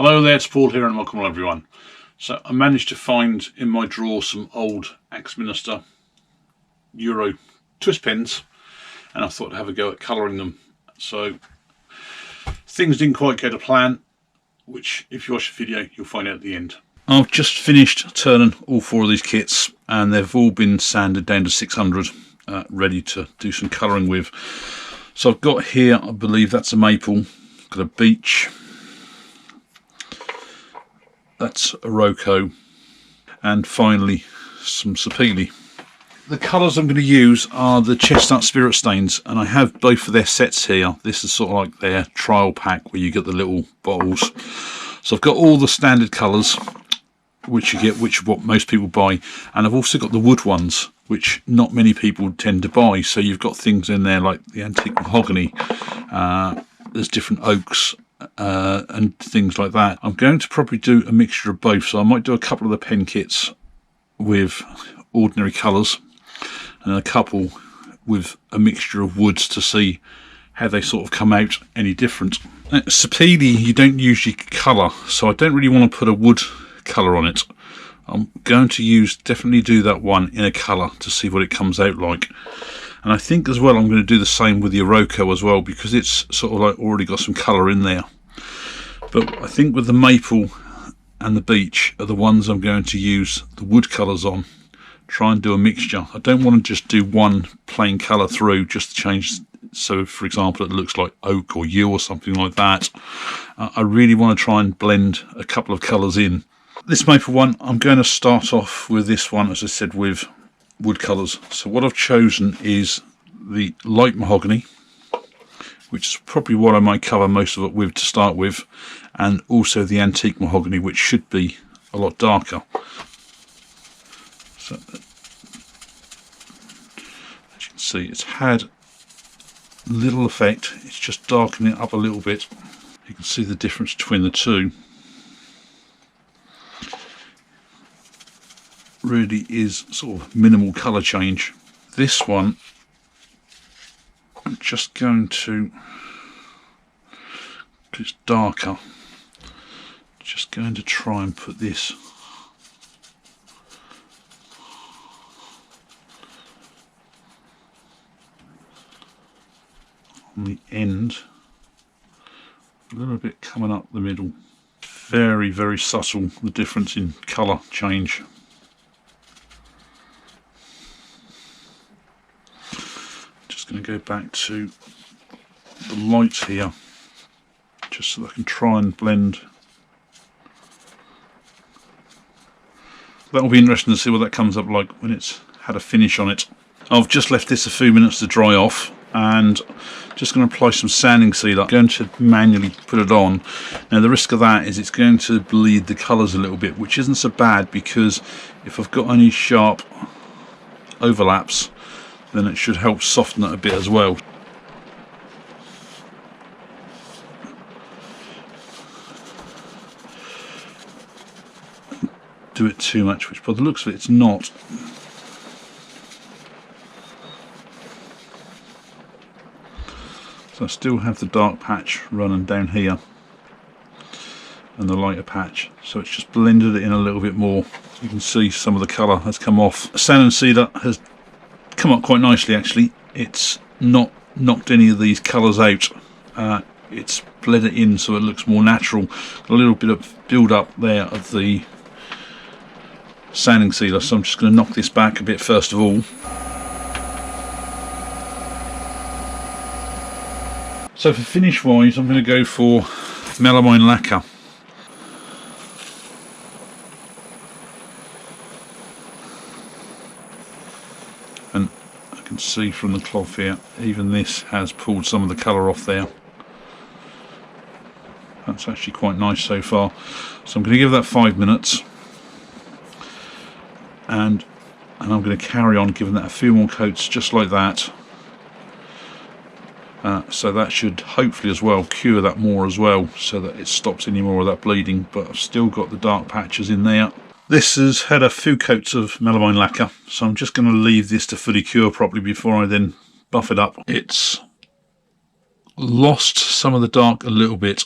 Hello there, it's Paul here and welcome everyone. So I managed to find in my drawer some old Axminster Euro twist pens and I thought I'd have a go at colouring them. So things didn't quite go to plan, which if you watch the video you'll find out at the end. I've just finished turning all four of these kits and they've all been sanded down to 600, ready to do some colouring with. So I've got here, I believe that's a maple, got a beech, that's a Rocco, and finally some Sapele. The colours I'm going to use are the Chestnut Spirit Stains, and I have both of their sets here. This is sort of like their trial pack where you get the little bottles. So I've got all the standard colours which you get, which is what most people buy, and I've also got the wood ones which not many people tend to buy. So you've got things in there like the antique mahogany, there's different oaks, and things like that. I'm going to probably do a mixture of both, so I might do a couple of the pen kits with ordinary colours and a couple with a mixture of woods to see how they sort of come out any different. Sapele you don't usually colour, so I don't really want to put a wood colour on it. I'm going to definitely do that one in a colour to see what it comes out like. And I think as well I'm going to do the same with the Rocco as well, because it's sort of like already got some colour in there. But I think with the maple and the beech are the ones I'm going to use the wood colours on. Try and do a mixture. I don't want to just do one plain colour through just to change, so for example it looks like oak or yew or something like that. I really want to try and blend a couple of colours in. This maple one, I'm going to start off with this one, as I said, with wood colours. So what I've chosen is the light mahogany, which is probably what I might cover most of it with to start with, and also the antique mahogany, which should be a lot darker. So as you can see, it's had little effect, it's just darkening it up a little bit. You can see the difference between the two. Really is sort of minimal colour change. This one I'm just going to, because it's darker, just going to try and put this on the end, a little bit coming up the middle. Very, very subtle, the difference in colour change. Going to go back to the light here just so that I can try and blend. That'll be interesting to see what that comes up like when it's had a finish on it. I've just left this a few minutes to dry off and just going to apply some sanding sealer. I'm going to manually put it on. Now the risk of that is it's going to bleed the colours a little bit, which isn't so bad because if I've got any sharp overlaps then it should help soften it a bit as well. Do it too much, which by the looks of it it's not. So I still have the dark patch running down here and the lighter patch, so it's just blended it in a little bit more. You can see some of the colour has come off. Sanding sealer has come up quite nicely actually. It's not knocked any of these colours out, it's bled it in so it looks more natural. A little bit of build up there of the sanding sealer, so I'm just going to knock this back a bit first of all. So for finish wise I'm going to go for melamine lacquer. And I can see from the cloth here, even this has pulled some of the colour off there. That's actually quite nice so far. So I'm going to give that 5 minutes. And I'm going to carry on giving that a few more coats just like that. So that should hopefully as well cure that more as well, so that it stops any more of that bleeding, but I've still got the dark patches in there. This has had a few coats of melamine lacquer, so I'm just going to leave this to fully cure properly before I then buff it up. It's lost some of the dark a little bit,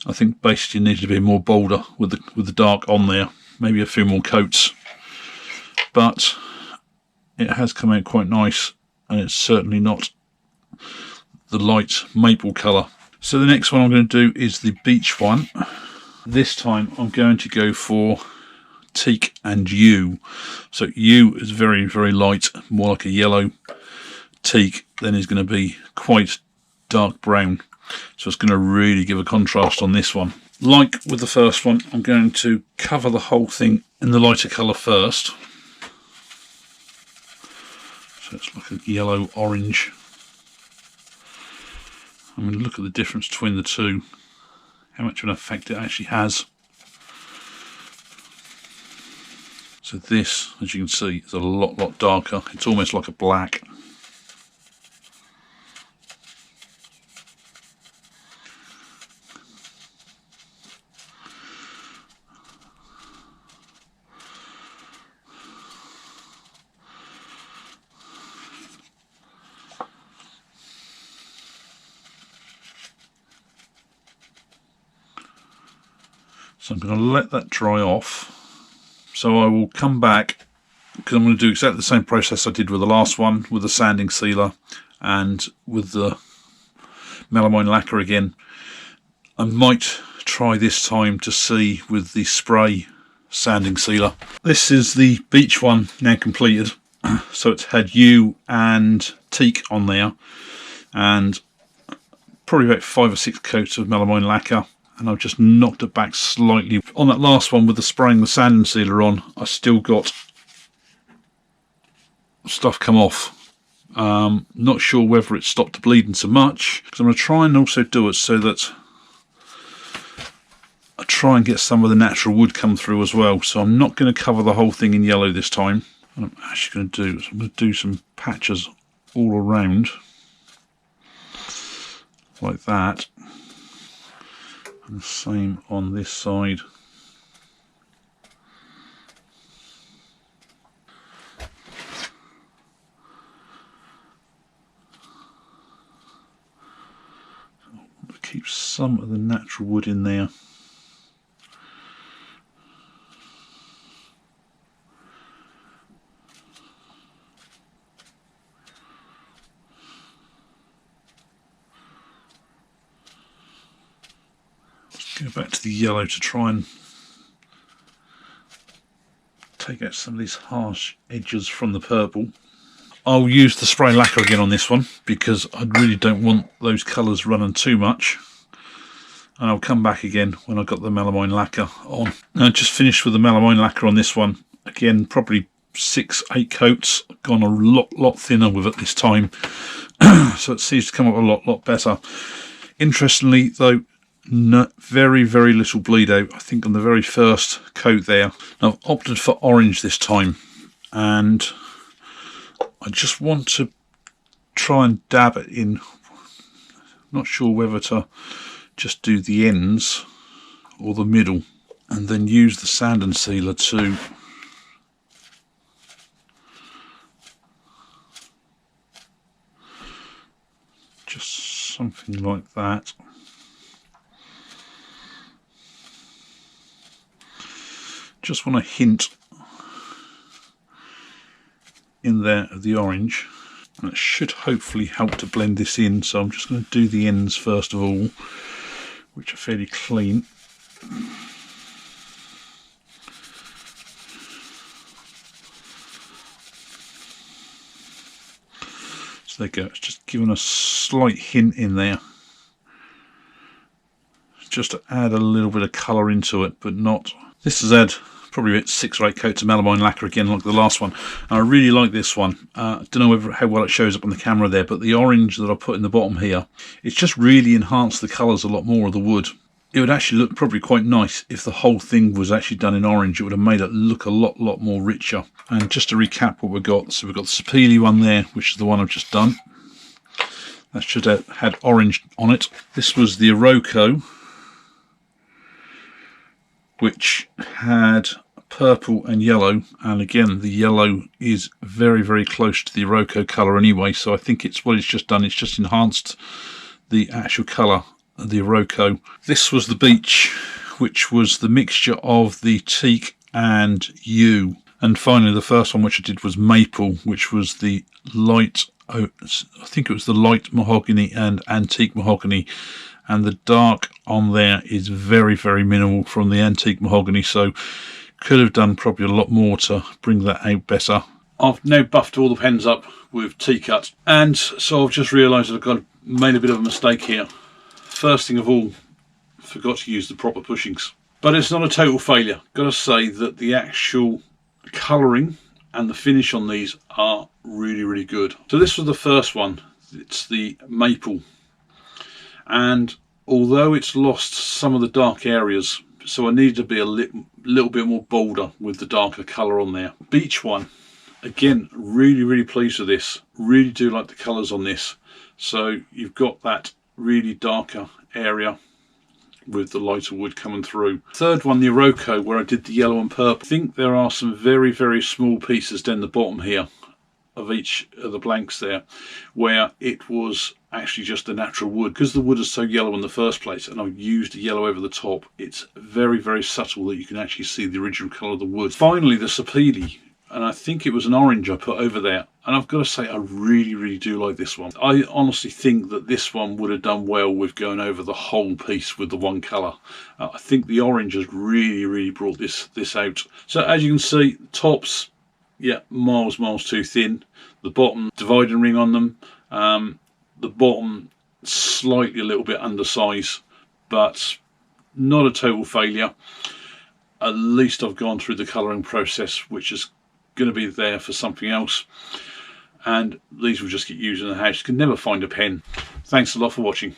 I think basically needed to be more bolder with the dark on there, maybe a few more coats, but it has come out quite nice, and it's certainly not the light maple colour. So the next one I'm going to do is the beech one. This time I'm going to go for teak and yew. So yew is very, very light, more like a yellow. Teak then is going to be quite dark brown. So it's going to really give a contrast on this one. Like with the first one, I'm going to cover the whole thing in the lighter colour first. So it's like a yellow orange. I'm going to look at the difference between the two, how much of an effect it actually has. So this, as you can see, is a lot darker. It's almost like a black. So I'm going to let that dry off. So I will come back, because I'm going to do exactly the same process I did with the last one, with the sanding sealer and with the melamine lacquer again. I might try this time to see with the spray sanding sealer. This is the beech one now completed. So it's had yew and teak on there, and probably about 5 or 6 coats of melamine lacquer. And I've just knocked it back slightly. On that last one with the spraying the sanding sealer on, I still got stuff come off. Not sure whether it stopped the bleeding so much, because I'm going to try and also do it so that I try and get some of the natural wood come through as well. So I'm not going to cover the whole thing in yellow this time. What I'm actually going to do is I'm going to do some patches all around, like that. And the same on this side. Keep some of the natural wood in there. Go back to the yellow to try and take out some of these harsh edges from the purple. I'll use the spray lacquer again on this one, because I really don't want those colours running too much. And I'll come back again when I've got the melamine lacquer on. Now, I just finished with the melamine lacquer on this one. Again, probably 6-8 coats. Gone a lot thinner with it this time. So it seems to come up a lot better. Interestingly though, very little bleed out. I think on the very first coat there. Now I've opted for orange this time, and I just want to try and dab it in. Not sure whether to just do the ends or the middle, and then use the sanding sealer to just something like that. Just want a hint in there of the orange, and it should hopefully help to blend this in. So I'm just going to do the ends first of all, which are fairly clean. So there you go, it's just giving a slight hint in there, just to add a little bit of colour into it, but not. This has had probably about 6 or 8 coats of melamine lacquer again, like the last one. And I really like this one. I don't know how well it shows up on the camera there, but the orange that I put in the bottom here, it's just really enhanced the colours a lot more of the wood. It would actually look probably quite nice if the whole thing was actually done in orange. It would have made it look a lot more richer. And just to recap what we've got, so we've got the Sapele one there, which is the one I've just done. That should have had orange on it. This was the Iroko, which had purple and yellow, and again the yellow is very close to the Iroko colour anyway, so I think it's what it's just done, it's just enhanced the actual colour the Iroko. This was the beech, which was the mixture of the teak and yew. And finally, the first one which I did was maple, which was the light, I think it was the light mahogany and antique mahogany. And the dark on there is very, very minimal from the antique mahogany, so could have done probably a lot more to bring that out better. I've now buffed all the pens up with T-cut, and so I've just realised that I've made a bit of a mistake here. First thing of all, forgot to use the proper pushings. But it's not a total failure. Got to say that the actual colouring and the finish on these are really, really good. So this was the first one. It's the maple. And although it's lost some of the dark areas, so I needed to be a little bit more bolder with the darker colour on there. Beech one, again, really, really pleased with this. Really do like the colours on this. So you've got that really darker area with the lighter wood coming through. Third one, the Iroko, where I did the yellow and purple. I think there are some very, very small pieces down the bottom here of each of the blanks there, where it was actually just the natural wood. Because the wood is so yellow in the first place, and I've used the yellow over the top, it's very, very subtle that you can actually see the original colour of the wood. Finally, the sapele, and I think it was an orange I put over there, and I've got to say I really, really do like this one. I honestly think that this one would have done well with going over the whole piece with the one colour. I think the orange has really, really brought this out. So as you can see, tops, yeah, miles too thin. The bottom, dividing ring on them. The bottom, slightly a little bit undersized, but not a total failure. At least I've gone through the colouring process, which is going to be there for something else. And these will just get used in the house. You can never find a pen. Thanks a lot for watching.